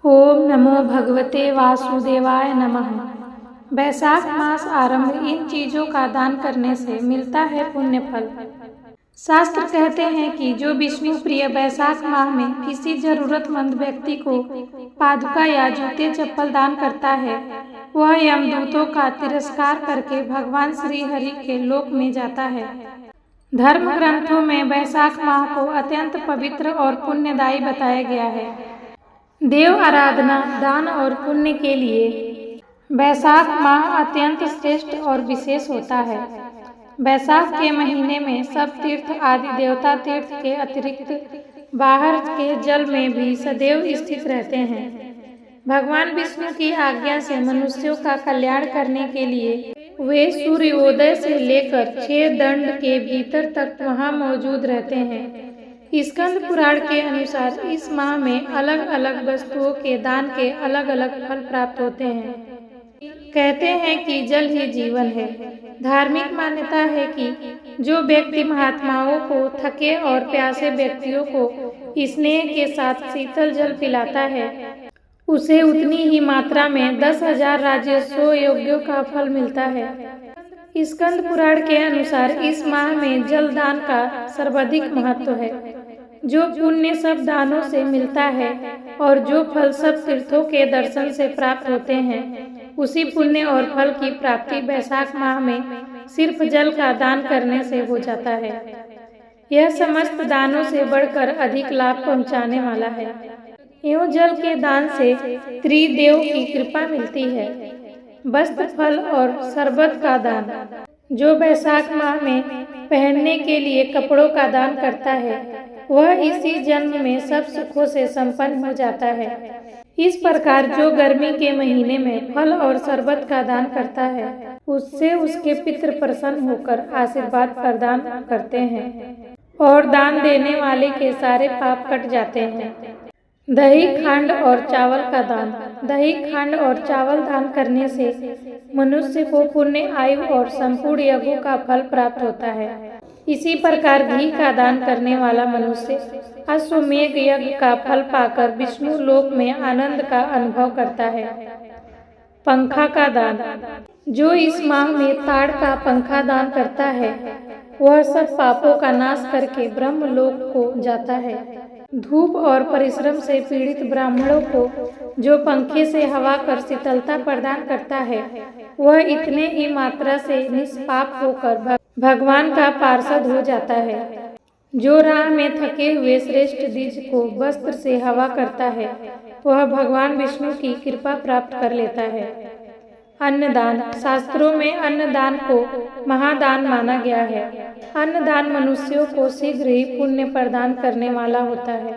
ओम नमो भगवते वासुदेवाय नमः। वैशाख मास आरंभ इन चीजों का दान करने से मिलता है पुण्य फल। शास्त्र कहते हैं कि जो विष्णु प्रिय वैशाख माह में किसी जरूरतमंद व्यक्ति को पादुका या जूते चप्पल दान करता है, वह यमदूतों का तिरस्कार करके भगवान श्री हरि के लोक में जाता है। धर्म ग्रंथों में वैशाख माह को अत्यंत पवित्र और पुण्यदायी बताया गया है। देव आराधना, दान और पुण्य के लिए वैशाख माह अत्यंत श्रेष्ठ और विशेष होता है। वैशाख के महीने में सब तीर्थ आदि देवता तीर्थ के अतिरिक्त बाहर के जल में भी सदैव स्थित रहते हैं। भगवान विष्णु की आज्ञा से मनुष्यों का कल्याण करने के लिए वे सूर्योदय से लेकर 6 दंड के भीतर तक वहां मौजूद रहते हैं। स्कंद पुराण के अनुसार इस माह में अलग अलग वस्तुओं के दान के अलग अलग फल प्राप्त होते हैं। कहते हैं कि जल ही जीवन है। धार्मिक मान्यता है कि जो व्यक्ति महात्माओं को, थके और प्यासे व्यक्तियों को स्नेह के साथ शीतल जल पिलाता है, उसे उतनी ही मात्रा में 10,000 राजस्व यज्ञों का फल मिलता है। स्कंद पुराण के अनुसार इस माह में जल दान का सर्वाधिक महत्व है। जो पुण्य सब दानों से मिलता है और जो फल सब तीर्थों के दर्शन से प्राप्त होते हैं, उसी पुण्य और फल की प्राप्ति वैशाख माह में सिर्फ जल का दान करने से हो जाता है। यह समस्त दानों से बढ़कर अधिक लाभ पहुंचाने वाला है। यूं जल के दान से त्रिदेव की कृपा मिलती है। वस्त्र, फल और शरबत का दान, जो वैशाख माह में पहनने के लिए कपड़ों का दान करता है, वह इसी जन्म में सब सुखों से संपन्न हो जाता है। इस प्रकार जो गर्मी के महीने में फल और शरबत का दान करता है, उससे उसके पितृ प्रसन्न होकर आशीर्वाद प्रदान करते हैं और दान देने वाले के सारे पाप कट जाते हैं। दही, खांड और चावल का दान। दही, खांड और चावल दान करने से मनुष्य को पुण्य, आयु और संपूर्ण यज्ञों का फल प्राप्त होता है। इसी प्रकार घी का दान करने वाला मनुष्य अश्वमेध यज्ञ का फल पाकर विष्णु लोक में आनंद का अनुभव करता है। पंखा का दान। जो इस माह में ताड़ का पंखा दान करता है, वह सब पापों का नाश करके ब्रह्म लोक को जाता है। धूप और परिश्रम से पीड़ित ब्राह्मणों को जो पंखे से हवा कर शीतलता प्रदान करता है, वह इतने ही मात्रा से निष्पाप होकर भगवान का पार्षद हो जाता है। जो राह में थके हुए श्रेष्ठ द्विज को वस्त्र से हवा करता है, वह भगवान विष्णु की कृपा प्राप्त कर लेता है। अन्नदान। शास्त्रों में अन्नदान को महादान माना गया है। अन्नदान मनुष्यों को शीघ्र ही पुण्य प्रदान करने वाला होता है।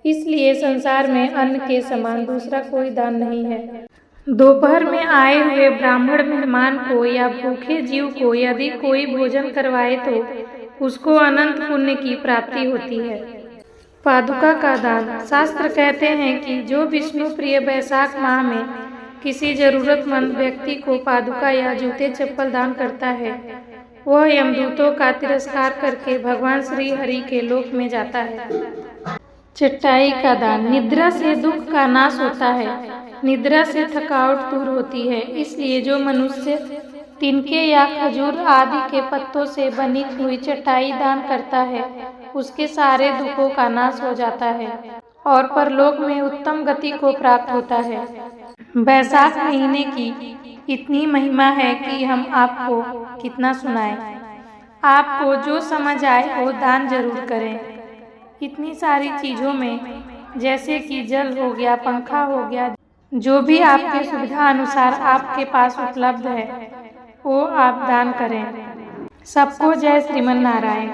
इसलिए संसार में अन्न के समान दूसरा कोई दान नहीं है। दोपहर में आए हुए ब्राह्मण मेहमान को या भूखे जीव को यदि कोई भोजन करवाए तो उसको अनंत पुण्य की प्राप्ति होती है। पादुका का दान। शास्त्र कहते हैं कि जो विष्णु प्रिय वैशाख माह में किसी जरूरतमंद व्यक्ति को पादुका या जूते चप्पल दान करता है, वह यमदूतों का तिरस्कार करके भगवान श्री हरि के लोक में जाता है। चटाई का दान। निद्रा से दुख का नाश होता है। निद्रा से थकावट दूर होती है। इसलिए जो मनुष्य तिनके या खजूर आदि के पत्तों से बनी हुई चटाई दान करता है, उसके सारे दुखों का नाश हो जाता है और परलोक में उत्तम गति को प्राप्त होता है। वैशाख महीने की इतनी महिमा है कि हम आपको कितना सुनाएं। आपको जो समझ आए वो दान जरूर करें। इतनी सारी चीज़ों में, जैसे कि जल हो गया, पंखा हो गया, जो भी आपके सुविधा अनुसार आपके पास उपलब्ध है, वो आप दान करें। सबको जय श्रीमन नारायण।